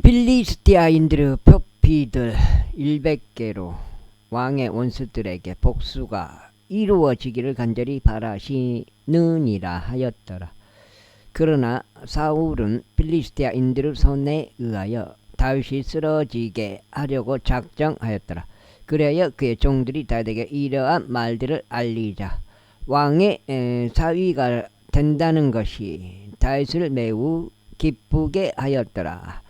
필리스티아인들의 표피들 100개로 왕의 원수들에게 복수가 이루어지기를 간절히 바라시느니라 하였더라. 그러나 사울은 필리스티아인들의 손에 의하여 다윗이 쓰러지게 하려고 작정하였더라. 그래야 그의 종들이 다윗에게 이러한 말들을 알리자 왕의 사위가 된다는 것이 다윗을 매우 기쁘게 하였더라.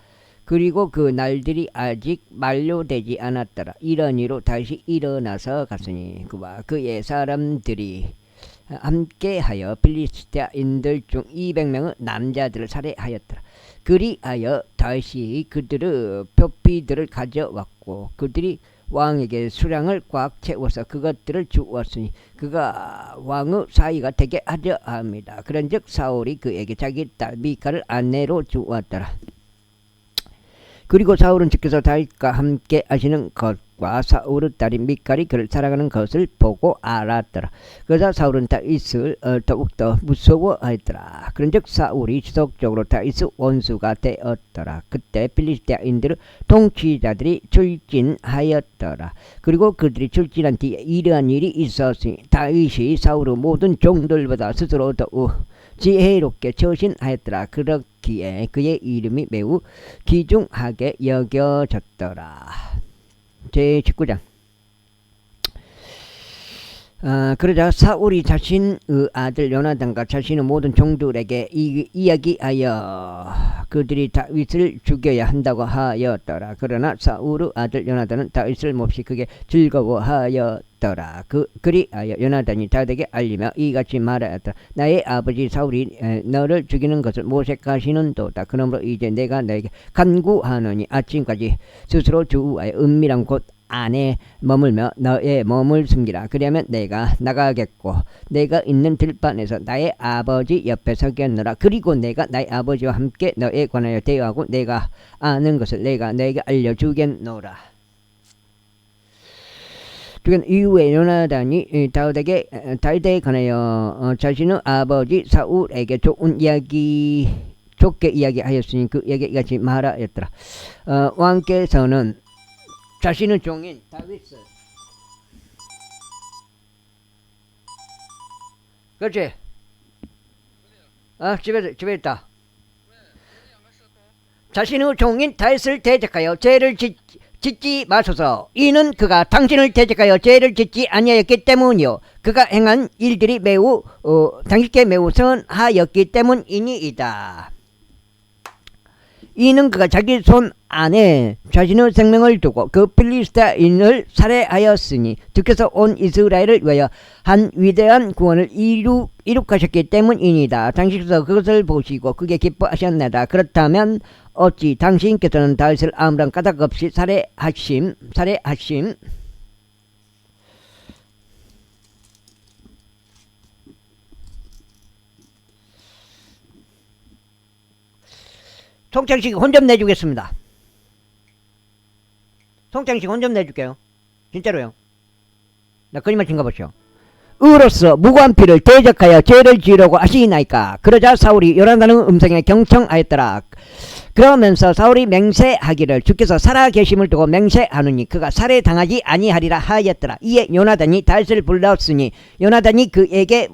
그리고 그 날들이 아직 만료되지 않았더라. 이런 이로 다시 일어나서 갔으니 그와 그의 사람들이 함께하여 필리스티아인들 중 200명의 남자들을 살해하였더라. 그리하여 다시 그들의 표피들을 가져왔고 그들이 왕에게 수량을 꽉 채워서 그것들을 주었으니 그가 왕의 사위가 되게 하려 합니다. 그런즉 사울이 그에게 자기 딸 미카를 아내로 주었더라. 그리고 사울은 주께서 다윗과 함께 하시는 것과 사울의 딸인 미칼이 그를 사랑하는 것을 보고 알았더라. 그러자 사울은 다윗을 더욱더 무서워하였더라. 그런즉 사울이 지속적으로 다윗의 원수가 되었더라. 그때 필리스티아인들의 통치자들이 출진하였더라. 그리고 그들이 출진한 뒤에 이러한 일이 있었으니 다윗이 사울의 모든 종들보다 스스로 더욱 지혜롭게 처신하였더라. 그렇기에 그의 이름이 매우 귀중하게 여겨졌더라. 제19장. 그러자 사울이 자신의 아들 요나단과 자신의 모든 종들에게 이야기하여 그들이 다윗을 죽여야 한다고 하였더라. 그러나 사울의 아들 요나단은 다윗을 몹시 크게 즐거워하였더라. 그리하여 요나단이 다윗에게 알리며 이같이 말하였더라. 나의 아버지 사울이 너를 죽이는 것을 모색하시는도다. 그러므로 이제 내가 너에게 간구하노니 아침까지 스스로 주우하여 은밀한 곳 안에 머물며 너의 몸을 숨기라. 그러면 내가 나가겠고 내가 있는 들판에서 나의 아버지 옆에 서겠노라. 그리고 내가 나의 아버지와 함께 너에 관하여 대화하고 내가 아는 것을 내가 너에게 알려주겠노라. 이후에 요나단이 다윗에 관하여 자신의 아버지 사울에게 좋게 이야기하였으니 그에게 이같이 말하였더라. 왕께서는 자신의 종인 다윗을 그렇지? 집에 있다. 자신의 종인 다윗을 대적하여 죄를 짓지 마소서. 이는 그가 당신을 대적하여 죄를 짓지 아니하였기 때문이요 그가 행한 일들이 매우 당신께 매우 선하였기 때문이니이다. 이는 그가 자기 손 안에 자신의 생명을 두고 그 필리스티아인을 살해하였으니 주께서 온 이스라엘을 위하여 한 위대한 구원을 이룩하셨기 때문이니다. 당신께서 그것을 보시고 그게 기뻐하셨나이다. 그렇다면 어찌 당신께서는 다윗을 아무런 까닭 없이 살해하심 송창식 혼좀 내주겠습니다. 송창식 혼좀 내줄게요. 진짜로요. 나 거짓말 친거 보시오. 의로서 무고한 피를 대적하여 죄를 지으려고 하시나이까. 그러자 사울이 요나단의 음성에 경청하였더라. 그러면서 사울이 맹세하기를 주께서 살아계심을 두고 맹세하느니 그가 살해당하지 아니하리라 하였더라. 이에 요나단이 다윗을 불렀으니 요나단이 그에게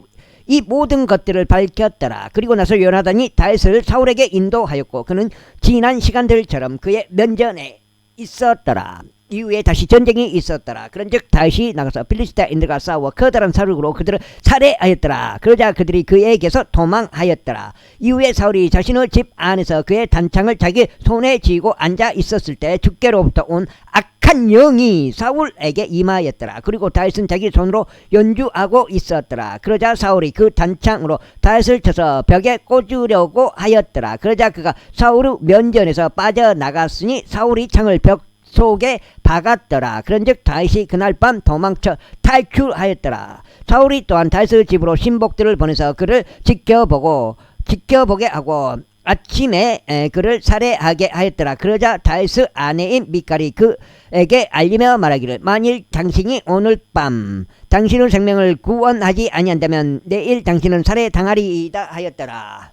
이 모든 것들을 밝혔더라. 그리고 나서 요나단이 다윗을 사울에게 인도하였고 그는 지난 시간들처럼 그의 면전에 있었더라. 이후에 다시 전쟁이 있었더라. 그런즉 다윗이 나가서 필리스티아인들과 싸워 커다란 사륙으로 그들을 살해하였더라. 그러자 그들이 그에게서 도망하였더라. 이후에 사울이 자신의 집 안에서 그의 단창을 자기 손에 쥐고 앉아 있었을 때 주께로부터 온 악한 영이 사울에게 임하였더라. 그리고 다윗은 자기 손으로 연주하고 있었더라. 그러자 사울이 그 단창으로 다윗을 쳐서 벽에 꽂으려고 하였더라. 그러자 그가 사울의 면전에서 빠져나갔으니 사울이 창을 벽 속에 박았더라. 그런즉 다윗이 그날 밤 도망쳐 탈출하였더라. 사울이 또한 다윗의 집으로 신복들을 보내서 그를 지켜보게 하고 아침에 그를 살해하게 하였더라. 그러자 다윗의 아내인 미칼이 그에게 알리며 말하기를 만일 당신이 오늘 밤 당신의 생명을 구원하지 아니한다면 내일 당신은 살해당하리이다 하였더라.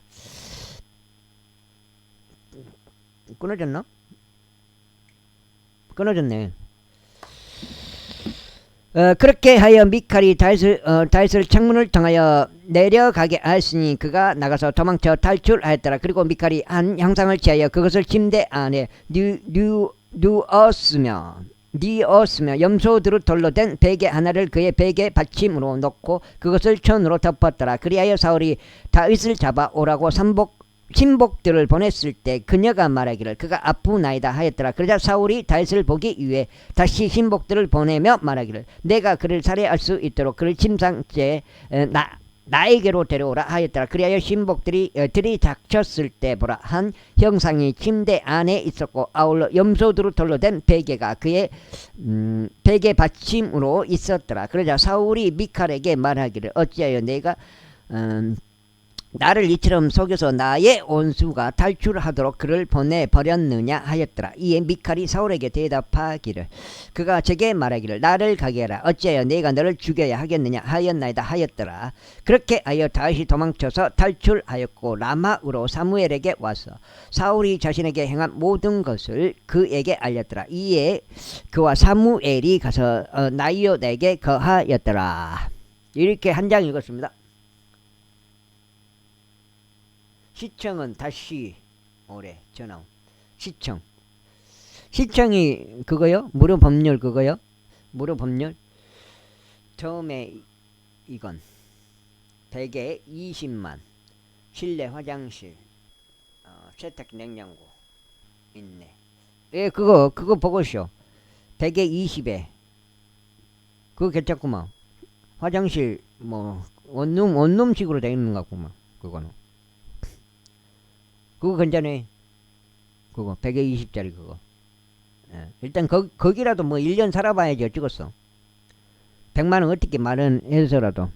끊어졌나? 끊어졌네. 그렇게 하여 미칼이 다윗을 창문을 통하여 내려가게 하였으니 그가 나가서 도망쳐 탈출하였더라. 그리고 미칼이 한 형상을 취하여 그것을 침대 안에 누었으며 염소들의 돌로 된 베개 하나를 그의 베개 받침으로 놓고 그것을 천으로 덮었더라. 그리하여 사울이 다윗을 잡아 오라고 신복들을 보냈을 때 그녀가 말하기를 그가 아프나이다 하였더라. 그러자 사울이 다윗을 보기 위해 다시 신복들을 보내며 말하기를 내가 그를 살해할 수 있도록 그를 침상째 나에게로 데려오라 하였더라. 그리하여 신복들이 들이닥쳤을 때 보라 한 형상이 침대 안에 있었고 아울러 염소들로 돌로 된 베개가 그의 베개 받침으로 있었더라. 그러자 사울이 미칼에게 말하기를 어찌하여 내가 나를 이처럼 속여서 나의 원수가 탈출하도록 그를 보내버렸느냐 하였더라. 이에 미칼이 사울에게 대답하기를 그가 제게 말하기를 나를 가게 하라. 어찌하여 내가 너를 죽여야 하겠느냐 하였나이다 하였더라. 그렇게 하여 다윗이 도망쳐서 탈출하였고 라마으로 사무엘에게 와서 사울이 자신에게 행한 모든 것을 그에게 알렸더라. 이에 그와 사무엘이 가서 나이옷에게 거하였더라. 이렇게 한 장 읽었습니다. 시청은 다시 올해 전화. 시청이 그거요? 무료 법률 그거요? 무료 법률. 처음에 이건 대개 20만 실내 화장실 세탁 냉장고 있네. 예, 그거 보고쇼. 대개 20에 그거 괜찮구만. 화장실 뭐 원룸식으로 되어 있는 것 같구만. 그거는 그거 괜찮네. 그거 120짜리 그거. 예. 일단 거기라도 뭐 1년 살아봐야지 어쩌겠어. 100만원 어떻게 마련해서라도.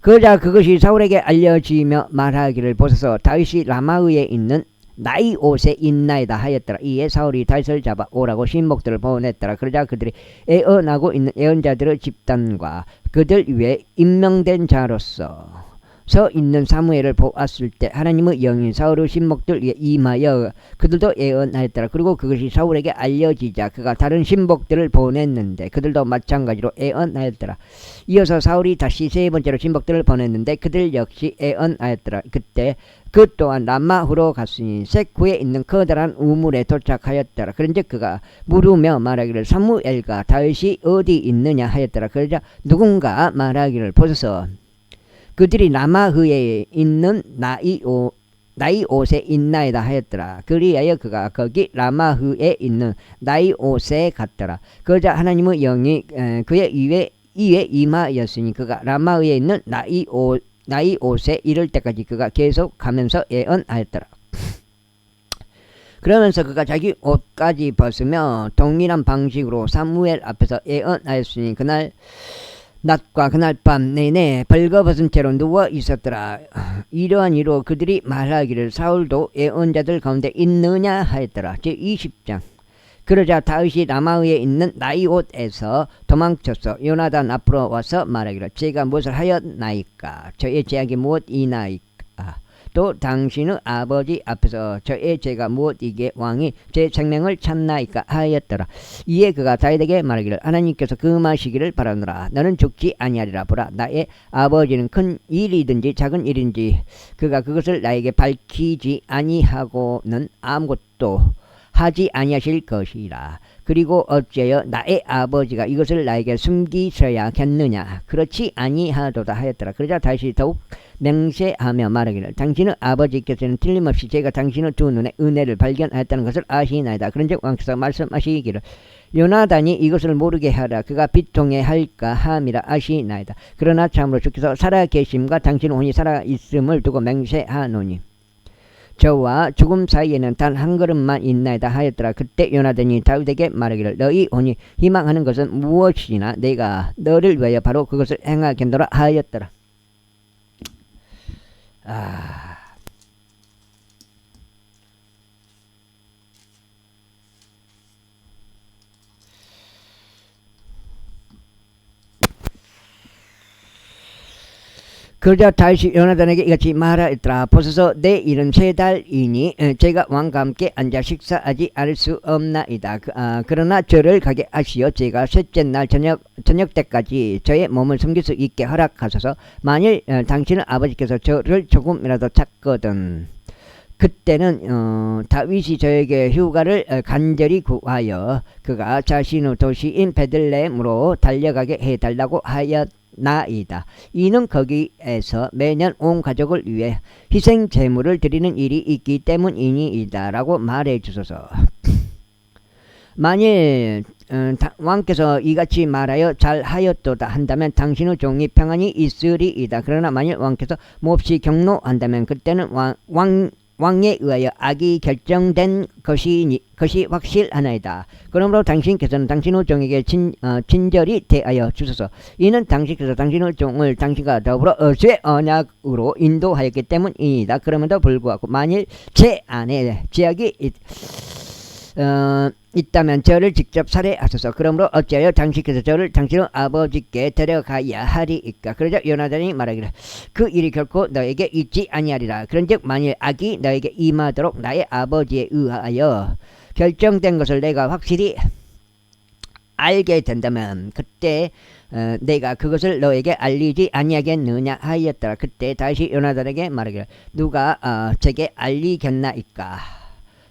그러자 그것이 사울에게 알려지며 말하기를 보소서 다윗이 라마의에 있는 나이옷에 있나이다 하였더라. 이에 사울이 다윗을 잡아 오라고 신복들을 보냈더라. 그러자 그들이 애언하고 있는 애언자들의 집단과 그들 위에 임명된 자로서 서 있는 사무엘을 보았을 때 하나님의 영이 사울의 신복들 위에 임하여 그들도 애언하였더라. 그리고 그것이 사울에게 알려지자 그가 다른 신복들을 보냈는데 그들도 마찬가지로 애언하였더라. 이어서 사울이 다시 세 번째로 신복들을 보냈는데 그들 역시 애언하였더라. 그때 그 또한 라마후로 갔으니 세쿠에 있는 커다란 우물에 도착하였더라. 그런즉 그가 물으며 말하기를 사무엘과 다윗이 어디 있느냐 하였더라. 그러자 누군가 말하기를 보소서 그들이 라마흐에 있는 나이옷에 있나이다 하였더라. 그리하여 그가 거기 라마흐에 있는 나이옷에 갔더라. 그러자 하나님의 영이 그의 이에 임하였으니 그가 라마흐에 있는 나이옷에 이를 때까지 그가 계속 가면서 예언하였더라. 그러면서 그가 자기 옷까지 벗으며 동일한 방식으로 사무엘 앞에서 예언하였으니 그날 낮과 그날 밤 내내 벌거벗은 채로 누워 있었더라. 이러한 이로 그들이 말하기를 사울도 예언자들 가운데 있느냐 하였더라. 제20장. 그러자 다윗이 라마의에 있는 나이옷에서 도망쳐서 요나단 앞으로 와서 말하기를 제가 무엇을 하였나이까? 저의 죄악이 무엇이나이까? 또 당신의 아버지 앞에서 저의 죄가 무엇이기에 왕이 제 생명을 찾나이까 하였더라. 이에 그가 다윗에게 말하기를 하나님께서 금하시기를 바라노라. 너는 죽지 아니하리라. 보라 나의 아버지는 큰 일이든지 작은 일인지 그가 그것을 나에게 밝히지 아니하고는 아무것도 하지 아니하실 것이라. 그리고 어찌하여 나의 아버지가 이것을 나에게 숨기셔야겠느냐? 그렇지 아니하도다 하였더라. 그러자 다시 더욱 맹세하며 말하기를 당신의 아버지께서는 틀림없이 제가 당신의 두 눈에 은혜를 발견하였다는 것을 아시나이다. 그런즉 왕께서 말씀하시기를 요나단이 이것을 모르게 하라. 그가 비통해 할까 함이라 아시나이다. 그러나 참으로 주께서 살아계심과 당신의 혼이 살아있음을 두고 맹세하노니 저와 죽음 사이에는 단 한 걸음만 있나이다 하였더라. 그때 요나단이 다윗에게 말하기를 너희 혼이 희망하는 것은 무엇이나 내가 너를 위하여 바로 그것을 행하겠노라 하였더라. 그러자 다윗이 요나단에게 이같이 말하였더라. 보소서 내 일은 3달이니 제가 왕과 함께 앉아 식사하지 않을 수 없나이다. 그러나 저를 가게 하시어 제가 셋째 날 저녁 때까지 저의 몸을 숨길 수 있게 허락하소서. 만일 당신의 아버지께서 저를 조금이라도 찾거든 그때는 다윗이 저에게 휴가를 간절히 구하여 그가 자신의 도시인 베들레헴으로 달려가게 해달라고 하였나이다. 이는 거기에서 매년 온 가족을 위해 희생 제물을 드리는 일이 있기 때문이니이다 라고 말해 주소서. 만일 왕께서 이같이 말하여 잘하였도다 한다면 당신의 종이 평안히 있으리이다. 그러나 만일 왕께서 몹시 경노한다면 그때는 왕에 의하여 악이 결정된 것이 확실하나이다. 그러므로 당신께서는 당신의 종에게 친절히 대하여 주소서. 이는 당신께서 당신의 종을 당신과 더불어 새 언약으로 인도하였기 때문이다. 그럼에도 불구하고 만일 제 안에 제약이 있다면 저를 직접 살해하소서. 그러므로 어찌하여 당신께서 저를 당신의 아버지께 데려가야 하리이까. 그러자 요나단이 말하기를 그 일이 결코 너에게 있지 아니하리라. 그런즉 만일 악이 너에게 임하도록 나의 아버지에 의하여 결정된 것을 내가 확실히 알게 된다면 그때 내가 그것을 너에게 알리지 아니하겠느냐 하였더라. 그때 다시 요나단에게 말하기를 누가 제게 알리겠나이까.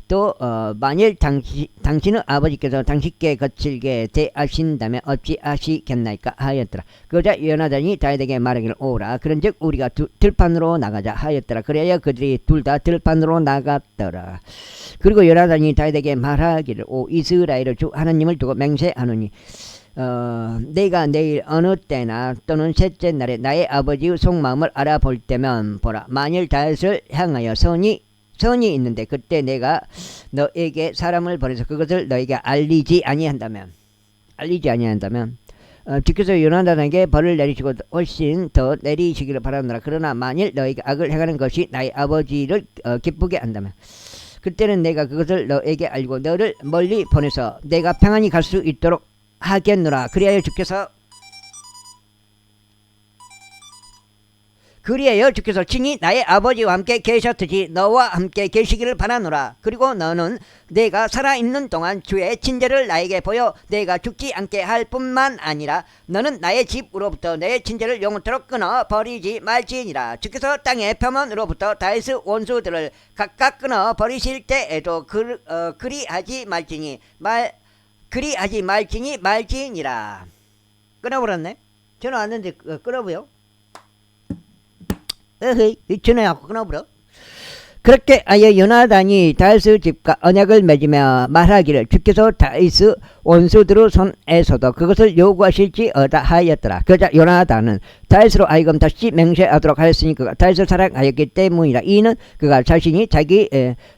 또 만일 당신의 아버지께서 당신께 거칠게 대하신다면 어찌 하시겠나이까 하였더라. 그러자 요나단이 다윗에게 말하기를 오라. 그런즉 우리가 들판으로 나가자 하였더라. 그래야 그들이 둘 다 들판으로 나갔더라. 그리고 요나단이 다윗에게 말하기를 오 이스라엘의 주 하나님을 두고 맹세하노니 내가 내일 어느 때나 또는 셋째 날에 나의 아버지의 속마음을 알아볼 때면 보라. 만일 다윗을 향하여 선이 있는데 그때 내가 너에게 사람을 보내서 그것을 너에게 알리지 아니한다면 주께서 요나단에게 벌을 내리시고 훨씬 더 내리시기를 바라노라. 그러나 만일 너에게 악을 행하는 것이 나의 아버지를 기쁘게 한다면 그때는 내가 그것을 너에게 알고 너를 멀리 보내서 내가 평안히 갈 수 있도록 하겠노라. 그리하여 주께서 친히 나의 아버지와 함께 계셨듯이 너와 함께 계시기를 바라노라. 그리고 너는 내가 살아있는 동안 주의 친절을 나에게 보여 내가 죽지 않게 할 뿐만 아니라 너는 나의 집으로부터 내 친절을 영원토록 끊어 버리지 말지니라. 주께서 땅의 표면으로부터 다윗의 원수들을 각각 끊어 버리실 때에도 그리하지 말지니라. 끊어버렸네. 전화 왔는데 끊어보요. 전화하고 끊어버려. 그렇게 하여 요나단이 다윗의 집과 언약을 맺으며 말하기를 주께서 다윗의 원수들의 손에서도 그것을 요구하실지 하였더라. 그러자 요나단은 다윗으로 하여금 다시 맹세하도록 하였으니 그가 다윗을 사랑하였기 때문이라. 이는 그가 자신이 자기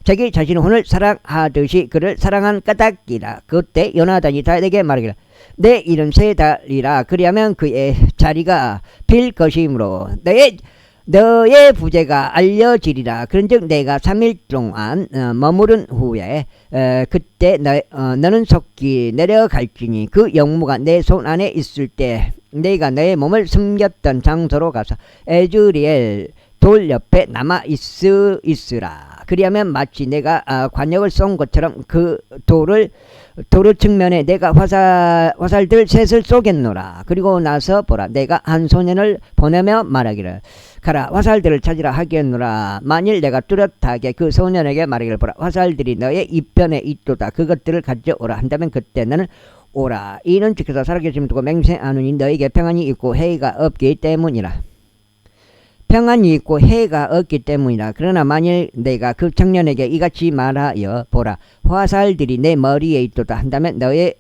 자신의 혼을 사랑하듯이 그를 사랑한 까닭이라. 그때 요나단이 다윗에게 말하기를 내 일은 3달이라 그리하면 그의 자리가 빌 것이므로 너의 부재가 알려지리라. 그런즉 내가 3일 동안 머무른 후에 그때 너는 속히 내려갈지니 그 영무가 내 손 안에 있을 때 내가 너의 몸을 숨겼던 장소로 가서 에즈리엘 돌 옆에 남아 있으라. 그리하면 마치 내가 관역을 쏜 것처럼 그 돌의 측면에 내가 화살들 셋을 쏘겠노라. 그리고 나서 보라 내가 한 소년을 보내며 말하기를 가라 화살들을 찾으라 하겠노라. 만일 내가 뚜렷하게 그 소년에게 말하기를 보라 화살들이 너의 이편에 있도다. 그것들을 가져오라 한다면 그때 너는 오라. 이는 주께서 살아계심을 두고 맹세하노니 너에게 평안이 있고 해가 없기 때문이라. 평안이 있고 해가 없기 때문이라. 그러나 만일 내가 그 청년에게 이같이 말하여 보라 화살들이 내 머리에 있도다 한다면 너의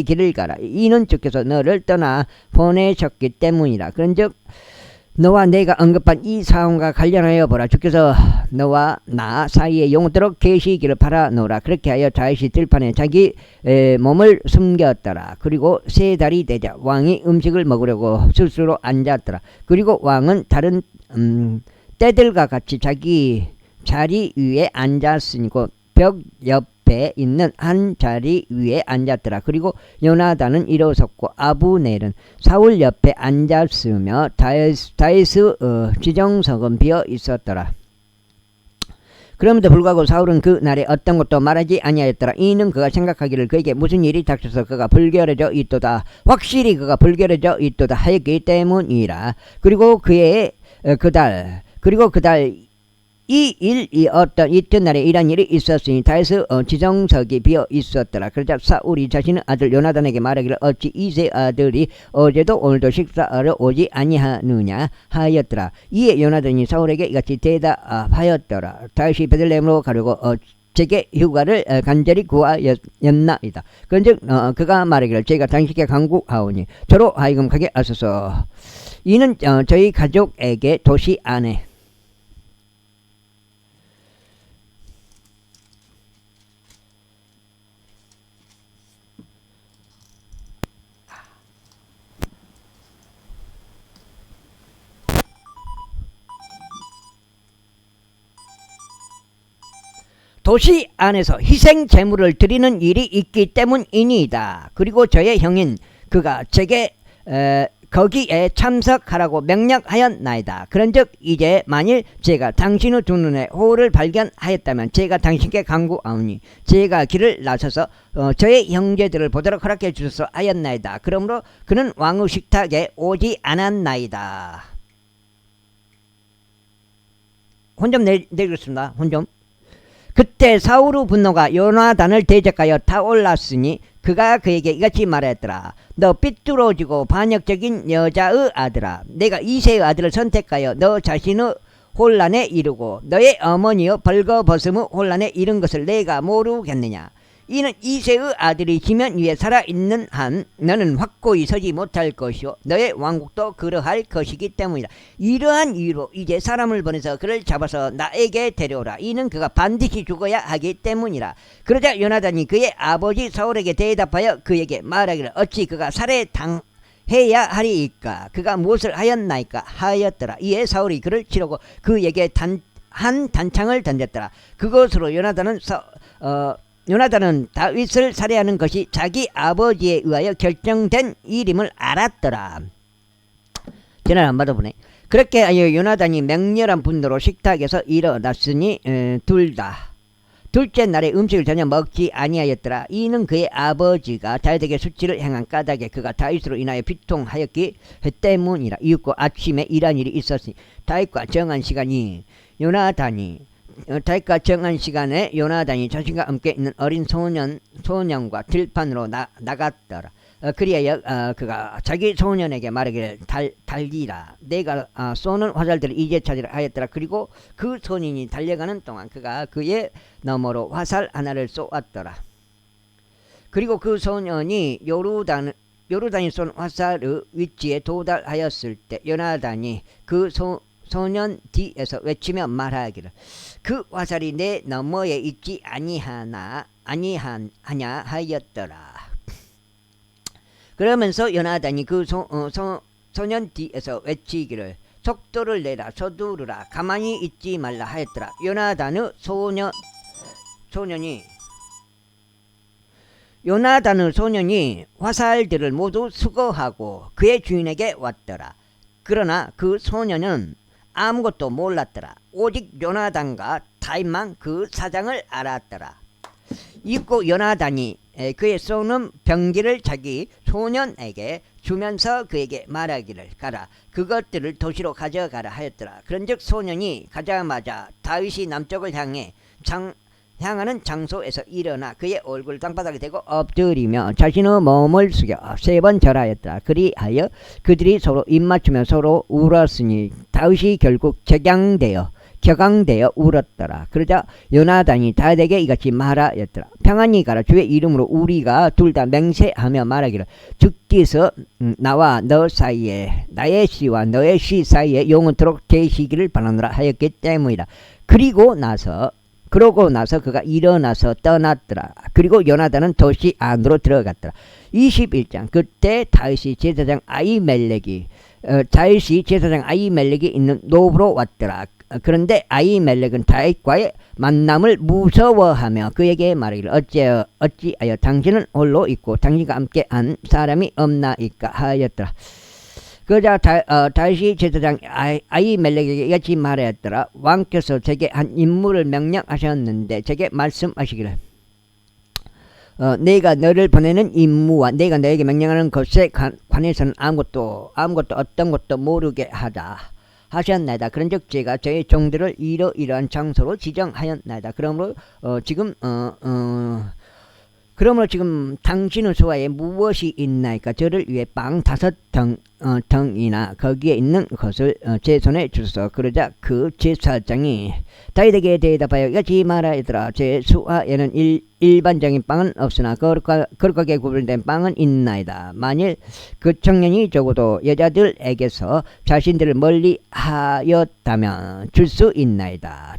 길을 가라. 이는 주께서 너를 떠나 보내셨기 때문이라. 그런즉 너와 내가 언급한 이 사항과 관련하여 보라 주께서 너와 나 사이에 영원토록 계시기를 바라노라. 그렇게 하여 다윗이 들판에 자기 몸을 숨겼더라. 그리고 3달이 되자 왕이 음식을 먹으려고 스스로 앉았더라. 그리고 왕은 다른 때들과 같이 자기 자리 위에 앉았으니 벽 옆 옆에 있는 한 자리 위에 앉았더라. 그리고 요나단은 일어섰고 아브넬은 사울 옆에 앉았으며 다윗의 지정석은 비어 있었더라. 그럼에도 불구하고 사울은 그 날에 어떤 것도 말하지 아니하였더라. 이는 그가 생각하기를 그에게 무슨 일이 닥쳐서 그가 불결해져 있도다, 확실히 그가 불결해져 있도다 하였기 때문이라. 그리고 그달 이 어떤 이튿날에 이런 일이 있었으니 다윗의 지정석이 비어 있었더라. 그러자 사울이 자신의 아들 요나단에게 말하기를 어찌 이세 아들이 어제도 오늘도 식사하러 오지 아니하느냐 하였더라. 이에 요나단이 사울에게 이같이 대답하였더라. 다윗이 베들레헴으로 가려고 제게 휴가를 간절히 구하였나이다. 그런즉 그가 말하기를 제가 당신께 간구하오니 저로 하여금 가게 하소서. 이는 저희 가족에게 도시 안에 도시 안에서 희생 제물을 드리는 일이 있기 때문이니이다. 그리고 저의 형인 그가 제게 거기에 참석하라고 명령하였나이다. 그런즉 이제 만일 제가 당신의 두 눈에 호를 발견하였다면 제가 당신께 간구하오니 제가 길을 나서서 저의 형제들을 보도록 허락해 주소서 하였나이다. 그러므로 그는 왕의 식탁에 오지 않았나이다. 혼 좀 내리겠습니다. 혼 좀. 그때 사울의 분노가 요나단을 대적하여 타올랐으니 그가 그에게 이같이 말하였더라. 너 삐뚤어지고 반역적인 여자의 아들아, 내가 이새의 아들을 선택하여 너 자신의 혼란에 이르고 너의 어머니의 벌거벗음의 혼란에 이른 것을 내가 모르겠느냐. 이는 이새의 아들이 지면 위에 살아있는 한 너는 확고히 서지 못할 것이요 너의 왕국도 그러할 것이기 때문이다. 이러한 이유로 이제 사람을 보내서 그를 잡아서 나에게 데려오라. 이는 그가 반드시 죽어야 하기 때문이라. 그러자 요나단이 그의 아버지 사울에게 대답하여 그에게 말하기를 어찌 그가 살해당해야 하리이까. 그가 무엇을 하였나이까 하였더라. 이에 사울이 그를 치려고 그에게 한 단창을 던졌더라. 그것으로 요나단은 다윗을 살해하는 것이 자기 아버지에 의하여 결정된 일임을 알았더라. 전화를 안 받아보네. 그렇게 하여 요나단이 맹렬한 분노로 식탁에서 일어났으니 둘째 날에 음식을 전혀 먹지 아니하였더라. 이는 그의 아버지가 다윗에게 수치를 행한 까닭에 그가 다윗으로 인하여 비통하였기 때문이라. 이윽고 아침에 이러한 일이 있었으니 다윗과 정한 시간에 요나단이 자신과 함께 있는 어린 소년과 들판으로 나갔더라. 그리하여 그가 자기 소년에게 말하기를 달리라. 내가 쏘는 화살들을 이제 찾으라 하였더라. 그리고 그 소년이 달려가는 동안 그가 그의 너머로 화살 하나를 쏘았더라. 그리고 그 소년이 요르단이 쏜 화살의 위치에 도달하였을 때 요나단이 그 소년 뒤에서 외치며 말하기를 그 화살이 내 너머에 있지 아니하냐 하였더라. 그러면서 요나단이 그 소년 뒤에서 외치기를 속도를 내라, 서두르라, 가만히 있지 말라 하였더라. 요나단의 소년이 화살들을 모두 수거하고 그의 주인에게 왔더라. 그러나 그 소년은 아무것도 몰랐더라. 오직 요나단과 다윗만 그 사장을 알았더라. 이윽고 요나단이 그의 쏘는 병기를 자기 소년에게 주면서 그에게 말하기를 가라. 그것들을 도시로 가져가라 하였더라. 그런즉 소년이 가자마자 다윗이 남쪽을 향하는 장소에서 일어나 그의 얼굴 땅바닥에 대고 엎드리며 자신의 몸을 숙여 3번 절하였더라. 그리하여 그들이 서로 입맞추며 서로 울었으니 다윗이 결국 격앙되어 울었더라. 그러자 요나단이 다윗에게 이같이 말하였더라. 평안히 가라. 주의 이름으로 우리가 둘 다 맹세하며 말하기를 주께서 나와 너 사이에 나의 씨와 너의 씨 사이에 영원토록 계시기를 바라노라 하였기 때문이다. 그러고 나서 그가 일어나서 떠났더라. 그리고 요나단은 도시 안으로 들어갔더라. 21장. 그때 다윗이 제사장 아히멜렉이 있는 노브로 왔더라. 그런데 아히멜렉은 다윗과의 만남을 무서워하며 그에게 말하기를 어찌하여 당신은 홀로 있고 당신과 함께한 사람이 없나이까 하였더라. 그러자 다윗이 제사장 아히멜렉에게 이같이 말하였더라. 왕께서 제게 한 임무를 명령하셨는데 제게 말씀하시기를 내가 너를 보내는 임무와 내가 너에게 명령하는 것에 관해서는 아무것도 어떤 것도 모르게 하자 하셨나이다. 그런즉 제가 저의 종들을 이러이러한 장소로 지정하였나이다. 그러므로 지금 당신의 소화에 무엇이 있나이까? 저를 위해 빵 5덩이나 거기에 있는 것을 제 손에 주소서. 그러자 그 제사장이 다윗에게 대답하여 이같이 말하였더라. 제 수하에는 일반적인 빵은 없으나 거룩하게 구별된 빵은 있나이다. 만일 그 청년이 적어도 여자들에게서 자신들을 멀리 하였다면 줄 수 있나이다.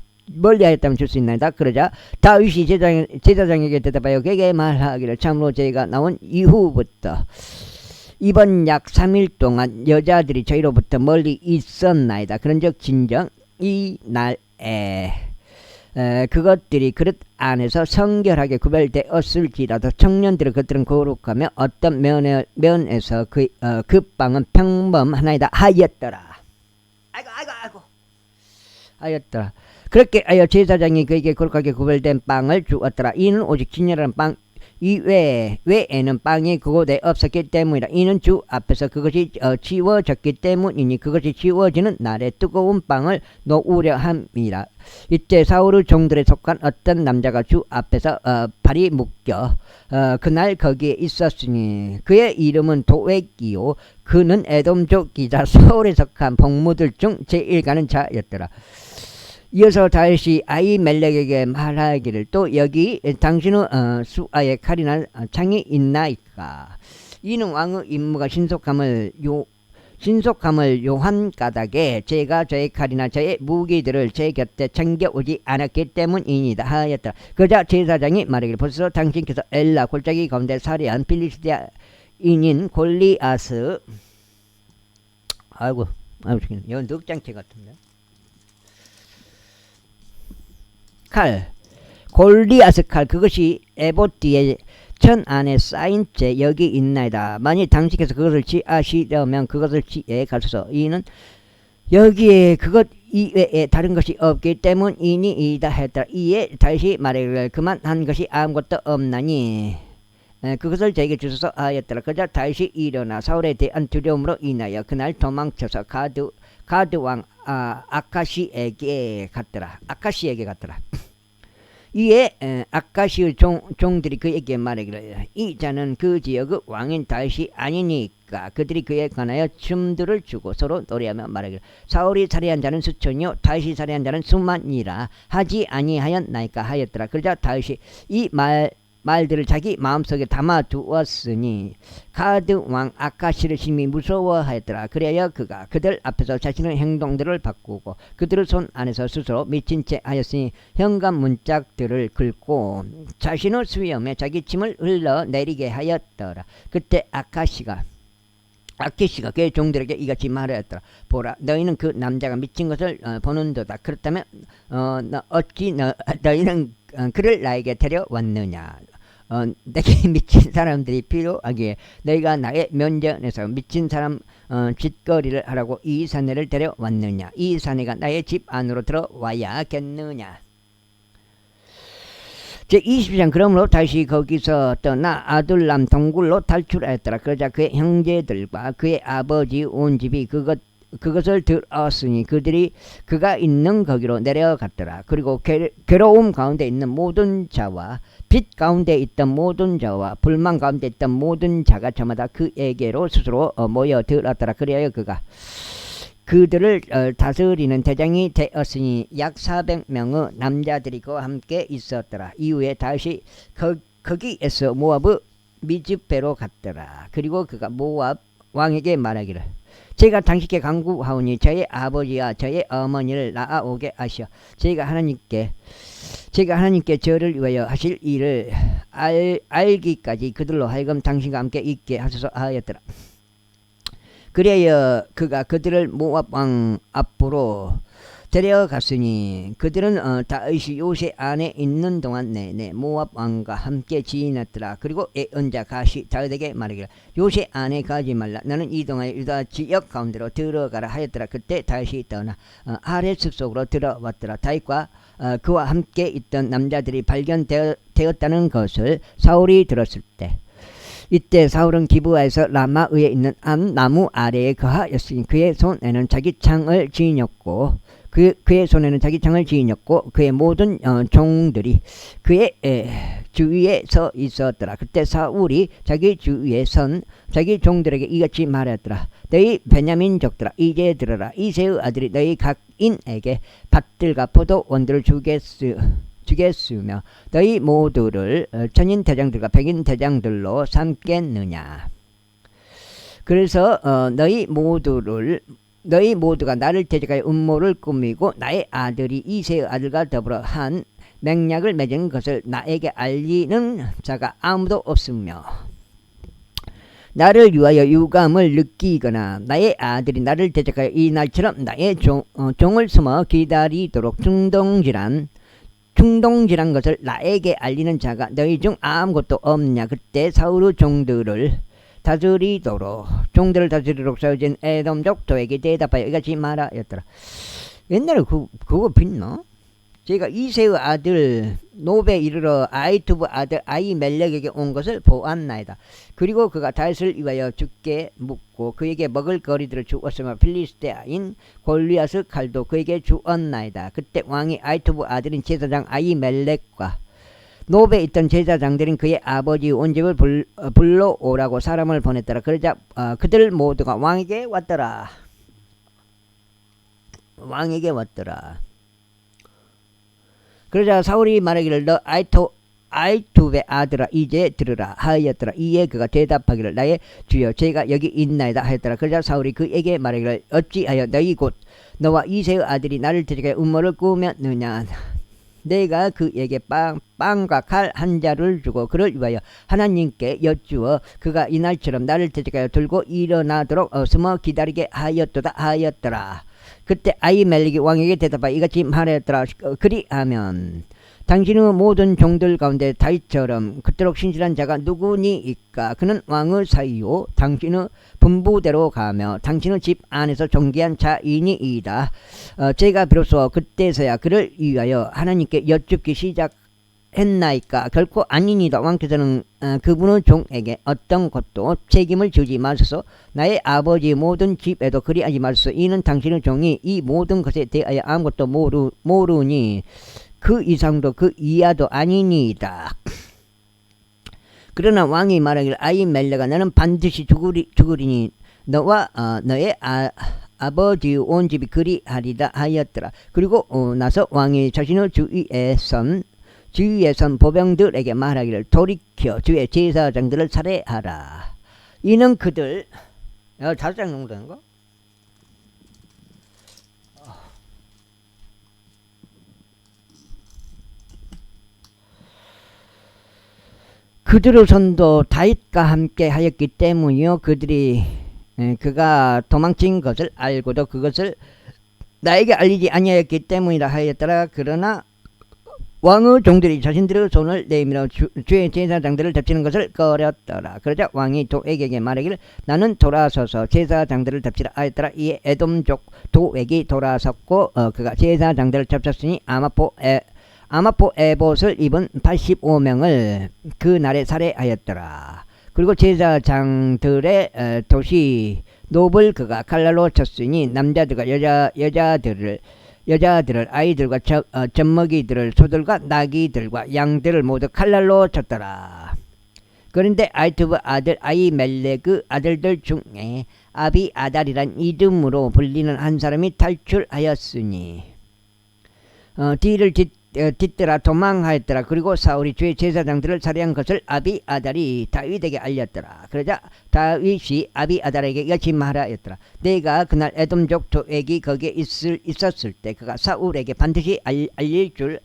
그러자 다윗이 제사장에게 대답하여 그에게 말하기를 참으로 제가 나온 이후부터 이번 약 3일 동안 여자들이 저희로부터 멀리 있었나이다. 그런즉 진정 이 날에 그것들이 그릇 안에서 성결하게 구별되었을지라도 청년들의 것들은 거룩하며 어떤 면에서 그 빵은 평범하나이다 하였더라. 아이고 하였더라. 그렇게 하여 제사장이 그에게 거룩하게 구별된 빵을 주었더라. 이는 오직 진열한 빵 외에는 빵이 그곳에 없었기 때문이다. 이는 주 앞에서 그것이 치워졌기 때문이니 그것이 치워지는 날에 뜨거운 빵을 놓으려 함이라. 이때 사울의 종들에 속한 어떤 남자가 주 앞에서 발이 묶여 그날 거기에 있었으니 그의 이름은 도액이요 그는 에돔족이자 사울에 속한 복무들 중 제1가는 자였더라. 이어서 다윗이 아히멜렉에게 말하기를 또 여기 당신의 수하에 칼이나 창이 있나이까? 이는 왕의 임무가 신속함을 요한 까닭에 제가 저의 칼이나 저의 무기들을 제 곁에 챙겨오지 않았기 때문이니다 하였더라. 그자 제사장이 말하기를 벌써 당신께서 엘라 골짜기 가운데 살해한 필리스티아인인 골리앗의 아이고 이건 늑장체 같은데 칼 골리앗의 칼 그것이 에봇 뒤에 천 안에 쌓인 채 여기 있나이다. 만일 당신께서 그것을 취하시려면 그것을 취해 가소서. 이는 여기에 그것 이외에 다른 것이 없기 때문이니이다 했더라. 이에 다시 말하기를 그만한 것이 아무것도 없나니 그것을 저에게 주소서 하였더라. 그러자 다윗이 일어나 사울에 대한 두려움으로 인하여 그날 도망쳐서 가드 왕 아카시에게 갔더라. 이에 아카시의 종들이 그에게 말하기를 이 자는 그 지역의 왕인 다윗이 아니니까 그들이 그에 관하여 춤들을 주고 서로 노래하며 말하기를 사울이 살해한 자는 수천이요 다윗이 살해한 자는 수만이라 하지 아니하였나이까 하였더라. 그러자 다윗이 이 말들을 자기 마음속에 담아두었으니 가드 왕 아카시를 심히 무서워하였더라. 그래야 그가 그들 앞에서 자신의 행동들을 바꾸고 그들의 손 안에서 스스로 미친 채 하였으니 현관 문짝들을 긁고 자신의 수염에 자기 침을 흘러내리게 하였더라. 그때 아카시가 그의 종들에게 이같이 말하였더라. 보라 너희는 그 남자가 미친 것을 보는도다. 그렇다면 어찌 너희는 그를 나에게 데려왔느냐. 내게 미친 사람들이 필요하기에 너희가 나의 면전에서 미친 사람 짓거리를 하라고 이 사내를 데려왔느냐. 이 사내가 나의 집 안으로 들어와야겠느냐. 제20장 그러므로 다시 거기서 떠나 아둘람 동굴로 탈출하였더라. 그러자 그의 형제들과 그의 아버지 온 집이 그것을 들었으니 그들이 그가 있는 거기로 내려갔더라. 그리고 괴로움 가운데 있는 모든 자와 빛 가운데 있던 모든 자와 불만 가운데 있던 모든 자가 저마다 그에게로 스스로 모여들었더라. 그리하여 그가 그들을 다스리는 대장이 되었으니 약 400명의 남자들이 그와 함께 있었더라. 이후에 다시 거기에서 모압의 미즈페로 갔더라. 그리고 그가 모압 왕에게 말하기를 제가 당신께 간구하오니 저의 아버지와 저의 어머니를 낳아오게 하시어 제가 하나님께 저를 위하여 하실 일을 알기까지 그들로 하여금 당신과 함께 있게 하소서 하였더라. 그래야 그가 그들을 모압 왕 앞으로 데려갔으니 그들은 다윗이 요새 안에 있는 동안 내내 모압 왕과 함께 지냈더라. 그리고 예언자 갓이 다윗에게 말하기를 요새 안에 가지 말라. 나는 이동하여 유다 지역 가운데로 들어가라 하였더라. 그때 다윗이 떠나 아랫 숲속으로 들어왔더라. 다윗과 그와 함께 있던 남자들이 발견되었다는 것을 사울이 들었을 때 이때 사울은 기브아에서 라마의에 있는 한 나무 아래에 거하였으니 그의 손에는 자기 창을 쥐녔고 그의 모든 종들이 그의 주위에 서 있었더라. 그때 사울이 자기 주위에 선 자기 종들에게 이같이 말하였더라. 너희 베냐민족들아 이제 들어라. 이새의 아들이 너희 각인에게 밭들과 포도원들을 주겠으며 너희 모두를 천인 대장들과 백인 대장들로 삼겠느냐. 그래서 너희 모두가 나를 대적하여 음모를 꾸미고 나의 아들이 이새의 아들과 더불어 한 맹약을 맺은 것을 나에게 알리는 자가 아무도 없으며 나를 위하여 유감을 느끼거나 나의 아들이 나를 대적하여 이 날처럼 나의 종을 숨어 기다리도록 충동질한 것을 나에게 알리는 자가 너희 중 아무것도 없냐. 그때 사울의 종들을 다스리도록 세워진 에돔족 도에게 대답하여 이같이 말하였더라. 옛날에 그거 빚나? 제가 이새의 아들 노베 이르러 아이투브 아들 아히멜렉에게 온 것을 보았나이다. 그리고 그가 다윗을 위하여 죽게 묻고 그에게 먹을 거리들을 주었으며 필리스테아인 골리앗의 칼도 그에게 주었나이다. 그때 왕이 아이투브 아들인 제사장 아히멜렉과 노베에 있던 제사장들인 그의 아버지 온 집을 불러오라고 사람을 보냈더라. 그러자 그들 모두가 왕에게 왔더라. 그러자 사울이 말하기를 너 아이투베 아들아 이제 들으라 하였더라. 이에 그가 대답하기를 나의 주여 제가 여기 있나이다 하였더라. 그러자 사울이 그에게 말하기를 어찌하여 너희 곧 너와 이새의 아들이 나를 대적하여 음모를 꾸몄느냐. 내가 그에게 빵과 칼 한 자루를 주고 그를 위하여 하나님께 여쭈어 그가 이날처럼 나를 대적하여 들고 일어나도록 숨어 기다리게 하였더라. 그때 아히멜렉이 왕에게 대답하여 이같이 말하였더라. 그리하면 당신의 모든 종들 가운데 다윗처럼 그토록 신실한 자가 누구니이까. 그는 왕의 사이요 당신의 분부대로 가며 당신의 집 안에서 존귀한 자이니이다. 제가 비로소 그때서야 그를 위하여 하나님께 여쭙기 시작했나이까. 결코 아니니다. 왕께서는 그분의 종에게 어떤 것도 책임을 주지 마소서. 나의 아버지 모든 집에도 그리하지 마소서. 이는 당신의 종이 이 모든 것에 대하여 아무것도 모르니 그 이상도 그 이하도 아니니이다. 그러나 왕이 말하기를 아히멜렉아 나는 반드시 죽으리니 너와 너의 아버지 온 집이 그리하리다 하였더라. 그리고 나서 왕이 자신의 주위에 선 보병들에게 말하기를 돌이켜 주의 제사장들을 살해하라. 이는 그들 자장 농도인가? 그들의 손도 다윗과 함께 하였기 때문이요. 그가 도망친 것을 알고도 그것을 나에게 알리지 아니하였기 때문이라 하였더라. 그러나 왕의 종들이 자신들의 손을 내밀어 주의 제사장들을 덮치는 것을 꺼렸더라. 그러자 왕이 도액에게 말하기를 나는 돌아서서 제사장들을 덮치라 하였더라. 이에 에돔족 도액이 돌아섰고 그가 제사장들을 덮쳤으니 아마포 에봇을 입은 85명을 그 날에 살해하였더라. 그리고 제사장들의 도시 노블 그가 칼날로 쳤으니 남자들과 여자들을 아이들과 젖먹이들을 소들과 나귀들과 양들을 모두 칼날로 쳤더라. 그런데 아이투브 아들 아히멜렉의 아들들 중에 아비아달이란 이름으로 불리는 한 사람이 탈출하였으니 뒤를 뒤따라 도망하였더라. 그리고 사울이 주의 제사장들을 살해한 것을 아비아달이 다윗에게 알렸더라. 그러자 다윗이 아비아달에게 이같이 말하였더라. 내가 그날 에돔족 도액이 거기에 있었을 때 그가 사울에게 반드시 알릴 줄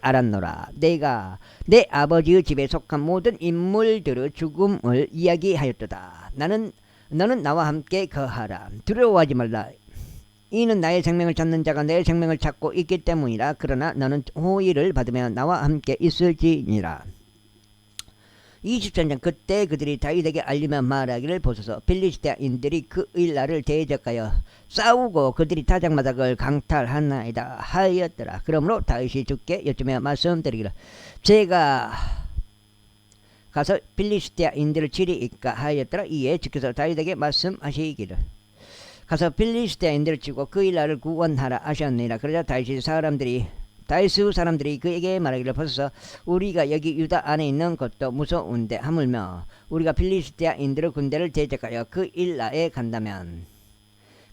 알았노라. 내가 내 아버지의 집에 속한 모든 인물들의 죽음을 이야기하였도다. 너는 나와 함께 거하라. 두려워하지 말라. 이는 나의 생명을 찾는 자가 내 생명을 찾고 있기 때문이라. 그러나 너는 호의를 받으며 나와 함께 있을지니라. 23장. 그때 그들이 다윗에게 알리며 말하기를, 보소서 필리스티아인들이 그 일날을 대적하여 싸우고 그들이 타작마다 그걸 강탈하나이다 하였더라. 그러므로 다윗이 주께 여쭈며 말씀드리기를, 제가 가서 필리스티아인들을 치리이까 하였더라. 이에 주께서 다윗에게 말씀하시기를, 가서 필리스티아인들을 치고 그 일날을 구원하라 하셨느니라. 그러자 다윗 사람들이 그에게 말하기를, 보소서 우리가 여기 유다 안에 있는 것도 무서운데 하물며 우리가 필리스티아인들의 군대를 대적하여 그 일라에 간다면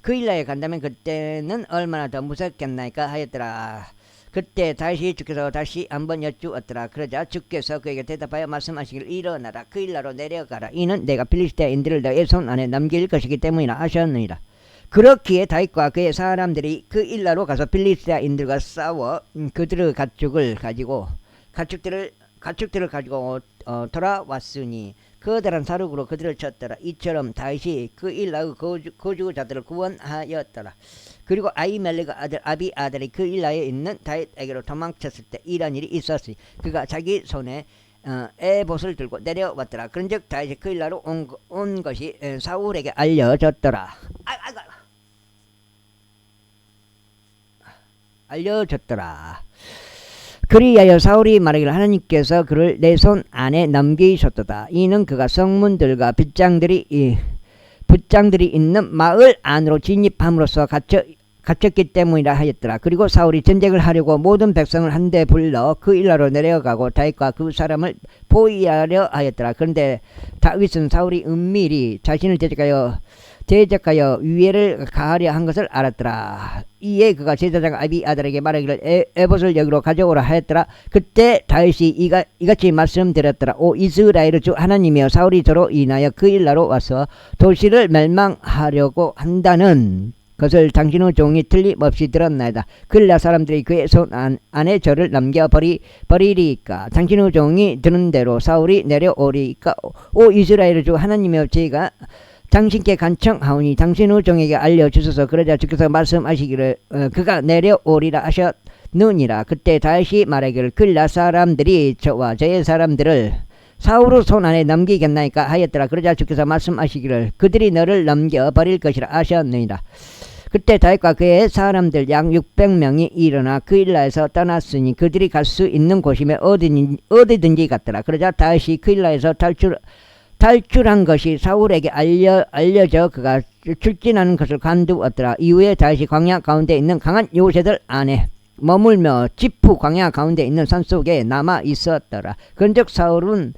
그때는 얼마나 더 무섭겠나이까 하였더라. 그때 다시 주께서 다시 한번 여쭈었더라. 그러자 주께서 그에게 대답하여 말씀하시기를, 일어나라, 그 일라로 내려가라. 이는 내가 필리스티아인들을 너의 손 안에 넘길 것이기 때문이라 하셨느니라. 그렇기에 다윗과 그의 사람들이 그 일라로 가서 필리스티아인들과 싸워 그들의 가축들을 가지고 돌아왔으니 거대한 사륙으로 그들을 쳤더라. 이처럼 다윗이 그 일라의 거주자들을 구원하였더라. 그리고 아히멜렉의 아들 아비아달이 그 일라에 있는 다윗에게로 도망쳤을 때 이런 일이 있었으니 그가 자기 손에 에봇을 들고 내려왔더라. 그런즉 다윗이 그 일라로 온 것이 사울에게 알려졌더라. 그리하여 사울이 말하기를, 하나님께서 그를 내 손 안에 넘기셨도다. 이는 그가 성문들과 빗장들이 있는 마을 안으로 진입함으로써 갇혔기 때문이라 하였더라. 그리고 사울이 전쟁을 하려고 모든 백성을 한데 불러 그 일라로 내려가고 다윗과 그 사람을 포위하려 하였더라. 그런데 다윗은 사울이 은밀히 자신을 대적하여 위해를 가하려 한 것을 알았더라. 이에 그가 제사장 아비아달에게 말하기를, 에봇을 여기로 가져오라 하였더라. 그때 다윗이 이같이 말씀드렸더라. 오 이스라엘의 주 하나님이여, 사울이 저로 인하여 그 일라로 와서 도시를 멸망하려고 한다는 것을 당신의 종이 틀림없이 들었나이다. 그일라 사람들이 그의 손 안에 저를 넘겨버리리까? 당신의 종이 드는 대로 사울이 내려오리까? 오 이스라엘의 주 하나님이여, 제가 당신께 간청하오니 당신의 종에게 알려주소서. 그러자 주께서 말씀하시기를, 그가 내려오리라 하셨느니라. 그때 다시 말하기를, 그일라 사람들이 저와 저의 사람들을 사울의 손 안에 넘기겠나이까 하였더라. 그러자 주께서 말씀하시기를, 그들이 너를 넘겨버릴 것이라 하셨느니라. 그때 다윗과 그의 사람들 약 600명이 일어나 그 일라에서 떠났으니 그들이 갈 수 있는 곳이면 어디든지 갔더라. 그러자 다윗이 그 일라에서 탈출한 것이 사울에게 알려져 그가 출진하는 것을 간두었더라. 이후에 다윗이 광야 가운데 있는 강한 요새들 안에 머물며 지프 광야 가운데 있는 산속에 남아 있었더라. 그런즉 사울은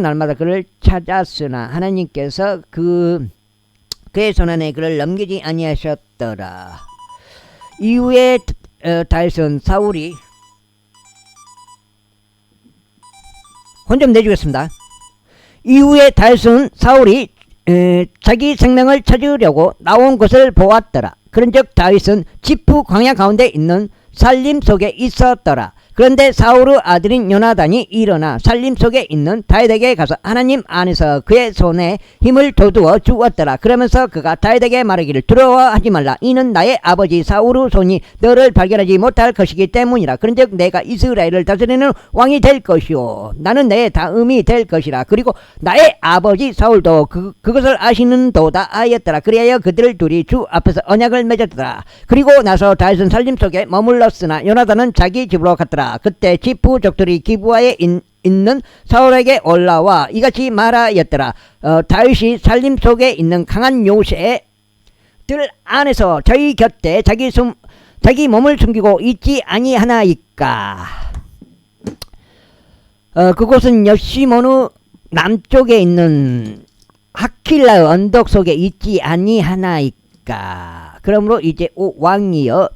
날마다 그를 찾았으나 하나님께서 그의 손안에 그를 넘기지 아니하셨더라. 이후에 다윗은 사울이 혼 좀 내주겠습니다. 이후에 다윗은 사울이 자기 생명을 찾으려고 나온 것을 보았더라. 그런즉 다윗은 지프 광야 가운데 있는 살림 속에 있었더라. 그런데 사울의 아들인 요나단이 일어나 살림 속에 있는 다윗에게 가서 하나님 안에서 그의 손에 힘을 돋우어 주었더라. 그러면서 그가 다윗에게 말하기를, 두려워하지 말라. 이는 나의 아버지 사울의 손이 너를 발견하지 못할 것이기 때문이라. 그런즉 내가 이스라엘을 다스리는 왕이 될 것이요 나는 내 다음이 될 것이라. 그리고 나의 아버지 사울도 그것을 아시는도다 하였더라. 그리하여 그들 둘이 주 앞에서 언약을 맺었더라. 그리고 나서 다윗은 살림 속에 머물렀으나 요나단은 자기 집으로 갔더라. 그때 지프족들이 기브아에 있는 사울에게 올라와 이같이 말하였더라. 다윗이 살림 속에 있는 강한 요새들 안에서 저희 곁에 자기 몸을 숨기고 있지 아니하나이까? 그곳은 여시몬의 남쪽에 있는 하킬라의 언덕 속에 있지 아니하나이까? 그러므로 이제 왕이여